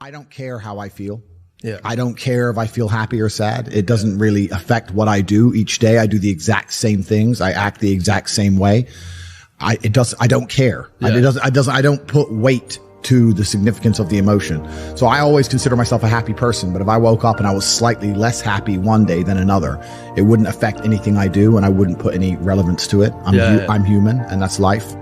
I don't care how I feel. Yeah. I don't care if I feel happy or sad. It doesn't really affect what I do each day. I do the exact same things. I act the exact same way. I don't care. Yeah. I don't put weight to the significance of the emotion. So I always consider myself a happy person, but if I woke up and I was slightly less happy one day than another, it wouldn't affect anything I do and I wouldn't put any relevance to it. I'm human and that's life.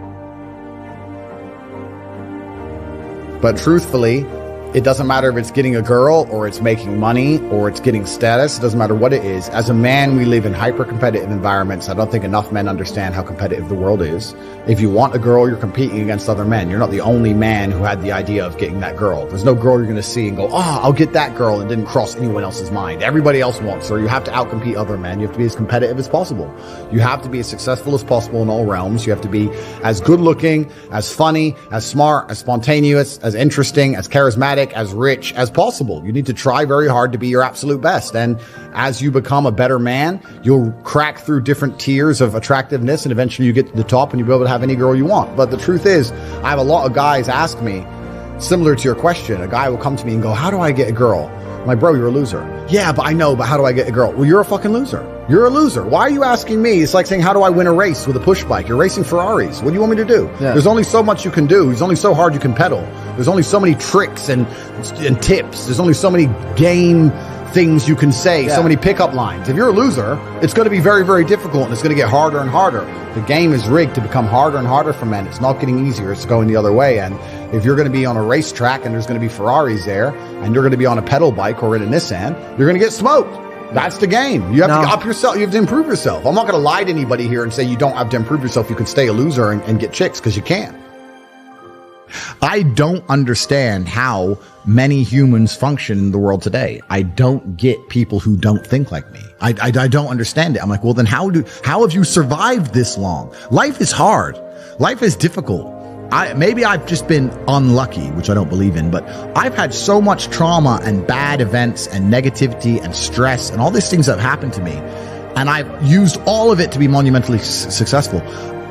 But truthfully, it doesn't matter if it's getting a girl or it's making money or it's getting status. It doesn't matter what it is. As a man, we live in hyper-competitive environments. I don't think enough men understand how competitive the world is. If you want a girl, you're competing against other men. You're not the only man who had the idea of getting that girl. There's no girl you're going to see and go, I'll get that girl, and didn't cross anyone else's mind. Everybody else wants her. You have to outcompete other men. You have to be as competitive as possible. You have to be as successful as possible in all realms. You have to be as good looking, as funny, as smart, as spontaneous, as interesting, as charismatic, as rich as possible. You need to try very hard to be your absolute best. And as you become a better man, you'll crack through different tiers of attractiveness and eventually you get to the top and you'll be able to have any girl you want. But the truth is, I have a lot of guys ask me, similar to your question, a guy will come to me and go, how do I get a girl? I'm like, bro, you're a loser. Yeah, but I know, but how do I get a girl? Well, you're a fucking loser. You're a loser. Why are you asking me? It's like saying, how do I win a race with a push bike? You're racing Ferraris. What do you want me to do? Yeah. There's only so much you can do. There's only so hard you can pedal. There's only so many tricks and tips. There's only so many game things you can say, so many pickup lines. If you're a loser, it's going to be very, very difficult and it's going to get harder and harder. The game is rigged to become harder and harder for men. It's not getting easier. It's going the other way. And if you're going to be on a racetrack and there's going to be Ferraris there and you're going to be on a pedal bike or in a Nissan, you're going to get smoked. That's the game. You have to up yourself. You have to improve yourself. I'm not going to lie to anybody here and say you don't have to improve yourself. You can stay a loser and get chicks because you can't. I don't understand how many humans function in the world today. I don't get people who don't think like me. I don't understand it. I'm like, well, then how have you survived this long? Life is hard. Life is difficult. Maybe I've just been unlucky, which I don't believe in, but I've had so much trauma and bad events and negativity and stress and all these things that have happened to me. And I've used all of it to be monumentally successful.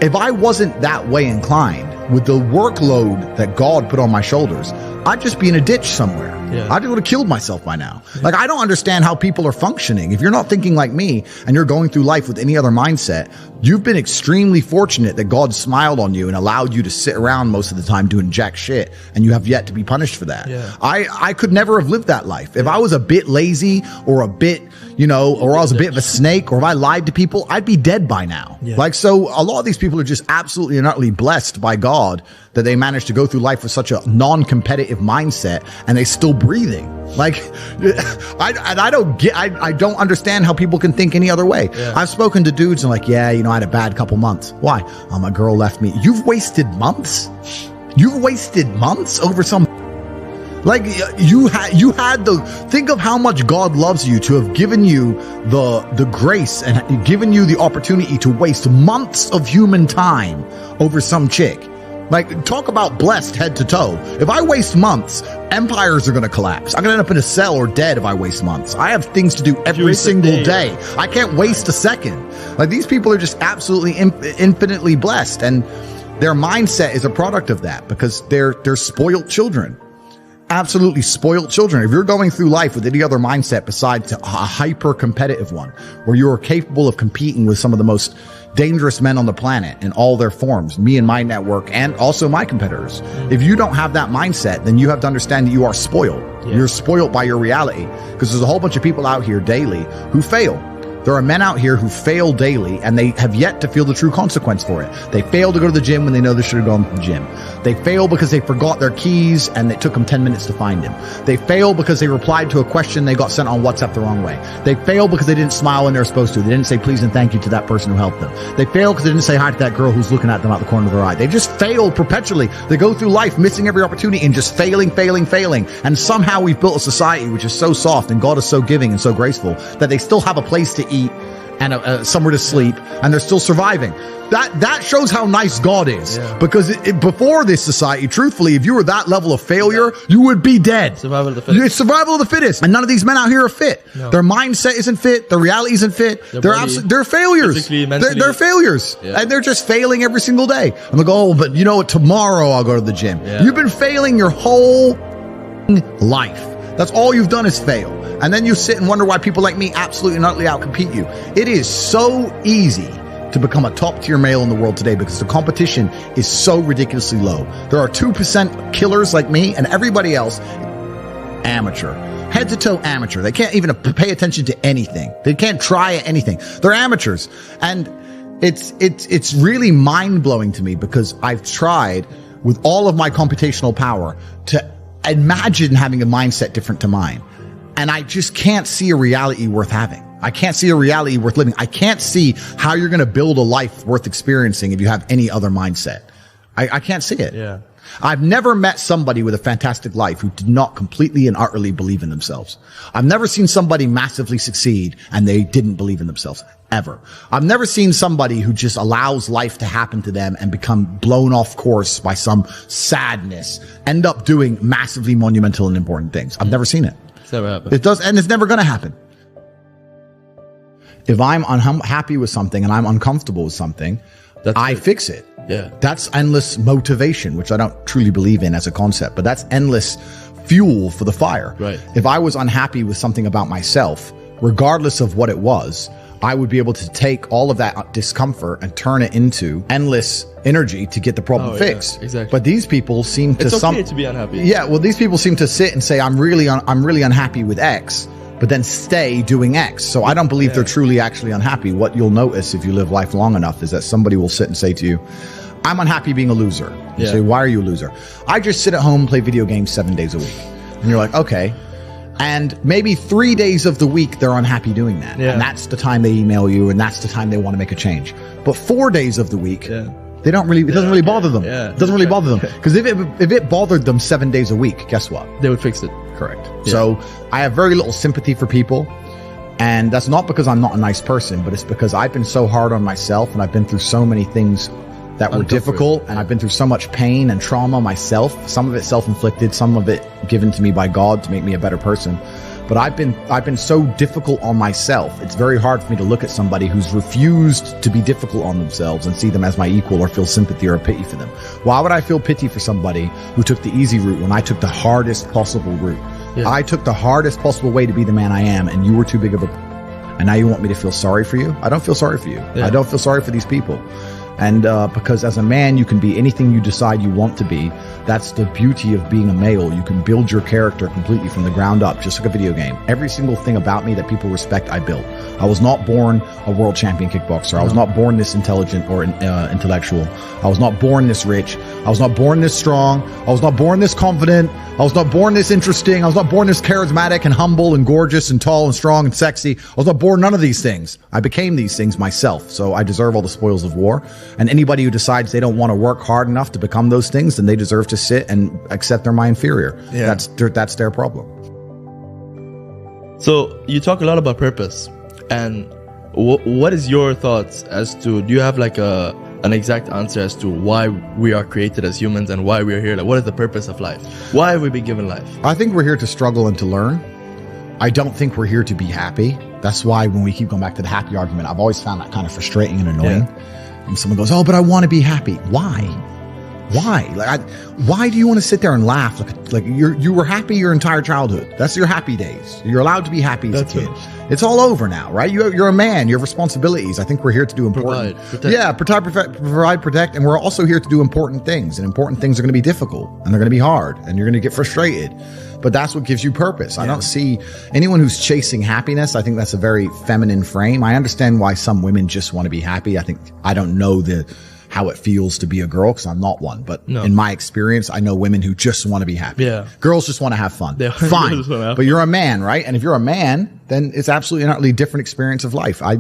If I wasn't that way inclined with the workload that God put on my shoulders, I'd just be in a ditch somewhere. Yeah. I would have killed myself by now. Yeah. Like, I don't understand how people are functioning. If you're not thinking like me and you're going through life with any other mindset, you've been extremely fortunate that God smiled on you and allowed you to sit around most of the time doing jack shit, and you have yet to be punished for that. Yeah. I could never have lived that life. If I was a bit lazy or a bit, or I was a bit of a snake, or if I lied to people, I'd be dead by now. Yeah. Like, so a lot of these people are just absolutely and utterly blessed by God that they managed to go through life with such a non-competitive mindset and they still breathing. Like, I don't understand how people can think any other way. Yeah. I've spoken to dudes and like, I had a bad couple months. Why? My girl left me. You've wasted months? You've wasted months over some... Like, you had think of how much God loves you to have given you the grace and given you the opportunity to waste months of human time over some chick. Like, talk about blessed head to toe. If I waste months, empires are going to collapse. I'm going to end up in a cell or dead if I waste months. I have things to do every single day. I can't waste a second. Like, these people are just absolutely infinitely blessed. And their mindset is a product of that because they're spoiled children. Absolutely spoiled children. If you're going through life with any other mindset besides a hyper competitive one, where you are capable of competing with some of the most dangerous men on the planet in all their forms, me and my network, and also my competitors. If you don't have that mindset, then you have to understand that you are spoiled. Yeah. You're spoiled by your reality because there's a whole bunch of people out here daily who fail. There are men out here who fail daily and they have yet to feel the true consequence for it. They fail to go to the gym when they know they should have gone to the gym. They fail because they forgot their keys and it took them 10 minutes to find them. They fail because they replied to a question they got sent on WhatsApp the wrong way. They fail because they didn't smile when they were supposed to. They didn't say please and thank you to that person who helped them. They fail because they didn't say hi to that girl who's looking at them out the corner of their eye. They just fail perpetually. They go through life missing every opportunity and just failing. And somehow we've built a society which is so soft and God is so giving and so graceful that they still have a place to eat and somewhere to sleep, and they're still surviving. That shows how nice God is. Yeah. Because before this society, truthfully, if you were that level of failure, you would be dead. Survival of the fittest. It's survival of the fittest. And none of these men out here are fit. No. Their mindset isn't fit. Their reality isn't fit. They're failures. They're failures. Yeah. And they're just failing every single day. I'm like, but you know what? Tomorrow I'll go to the gym. Yeah. You've been failing your whole life. That's all you've done is fail. And then you sit and wonder why people like me absolutely and utterly outcompete you. It is so easy to become a top tier male in the world today because the competition is so ridiculously low. There are 2% killers like me, and everybody else, amateur. Head to toe amateur. They can't even pay attention to anything. They can't try anything. They're amateurs. And it's really mind blowing to me because I've tried with all of my computational power to imagine having a mindset different to mine. And I just can't see a reality worth having. I can't see a reality worth living. I can't see how you're going to build a life worth experiencing if you have any other mindset. I can't see it. Yeah. I've never met somebody with a fantastic life who did not completely and utterly believe in themselves. I've never seen somebody massively succeed and they didn't believe in themselves. Ever. I've never seen somebody who just allows life to happen to them and become blown off course by some sadness, end up doing massively monumental and important things. I've never seen it. It's never happened. It does, and it's never going to happen. If I'm unhappy with something and I'm uncomfortable with something, I fix it. Yeah. That's endless motivation, which I don't truly believe in as a concept, but that's endless fuel for the fire. Right. If I was unhappy with something about myself, regardless of what it was, I would be able to take all of that discomfort and turn it into endless energy to get the problem fixed. Yeah, exactly. But these people seem to it's okay to be unhappy. Yeah, well, these people seem to sit and say, I'm really unhappy with X, but then stay doing X. So I don't believe they're truly actually unhappy. What you'll notice if you live life long enough is that somebody will sit and say to you, I'm unhappy being a loser. You say, why are you a loser? I just sit at home and play video games 7 days a week. And you're like, okay. And maybe 3 days of the week, they're unhappy doing that. Yeah. And that's the time they email you, and that's the time they want to make a change. But 4 days of the week, they don't really, it doesn't really bother them. Yeah. It doesn't really bother them. Because if it bothered them 7 days a week, guess what? They would fix it. Correct. Yeah. So I have very little sympathy for people. And that's not because I'm not a nice person, but it's because I've been so hard on myself and I've been through so many things that were difficult, and I've been through so much pain and trauma myself, some of it self-inflicted, some of it given to me by God to make me a better person. But I've been so difficult on myself. It's very hard for me to look at somebody who's refused to be difficult on themselves and see them as my equal or feel sympathy or pity for them. Why would I feel pity for somebody who took the easy route when I took the hardest possible route? Yeah. I took the hardest possible way to be the man I am, and you were too big of a... And now you want me to feel sorry for you? I don't feel sorry for you. Yeah. I don't feel sorry for these people. And because as a man, you can be anything you decide you want to be. That's the beauty of being a male. You can build your character completely from the ground up, just like a video game. Every single thing about me that people respect, I built. I was not born a world champion kickboxer. I was not born this intelligent or intellectual. I was not born this rich. I was not born this strong. I was not born this confident. I was not born this interesting. I was not born this charismatic and humble and gorgeous and tall and strong and sexy. I was not born none of these things. I became these things myself. So I deserve all the spoils of war. And anybody who decides they don't want to work hard enough to become those things, then they deserve to sit and accept they're my inferior. Yeah. That's their problem. So you talk a lot about purpose. And what is your thoughts as to, do you have like an exact answer as to why we are created as humans and why we are here? Like, what is the purpose of life? Why have we been given life? I think we're here to struggle and to learn. I don't think we're here to be happy. That's why when we keep going back to the happy argument, I've always found that kind of frustrating and annoying. Yeah. And someone goes, oh, but I want to be happy. Why? Why? Why do you want to sit there and laugh? Like you were happy your entire childhood. That's your happy days. You're allowed to be happy as a kid. It's all over now, right? You're a man. You have responsibilities. I think we're here to do important. Provide, protect, and we're also here to do important things. And important things are going to be difficult, and they're going to be hard, and you're going to get frustrated. But that's what gives you purpose. Yeah. I don't see anyone who's chasing happiness. I think that's a very feminine frame. I understand why some women just want to be happy. I don't know how it feels to be a girl, because I'm not one. But in my experience, I know women who just want to be happy. Yeah. Girls just want to have fun. Fine. But you're a man, right? And if you're a man, then it's absolutely an utterly different experience of life. I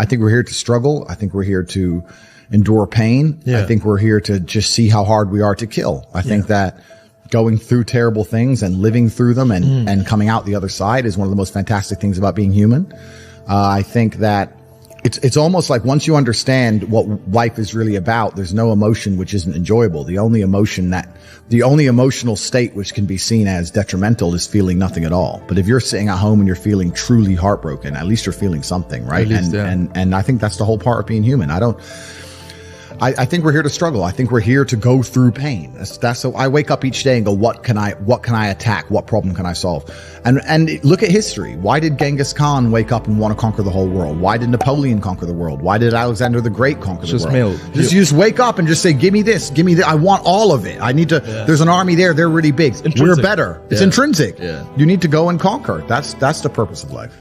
think we're here to struggle. I think we're here to endure pain. Yeah. I think we're here to just see how hard we are to kill. I think that going through terrible things and living through them and coming out the other side is one of the most fantastic things about being human. I think that it's almost like once you understand what life is really about, there's no emotion which isn't enjoyable. The only emotional state which can be seen as detrimental is feeling nothing at all. But if you're sitting at home and you're feeling truly heartbroken, at least you're feeling something, right? And I think that's the whole part of being human. I think we're here to struggle. I think we're here to go through pain. That's so I wake up each day and go, what can I attack? What problem can I solve? And look at history. Why did Genghis Khan wake up and want to conquer the whole world? Why did Napoleon conquer the world? Why did Alexander the Great conquer the world? You just wake up and just say, give me this, give me that. I want all of it. I need to, there's an army there. They're really big. We're better. It's intrinsic. Yeah. You need to go and conquer. That's the purpose of life.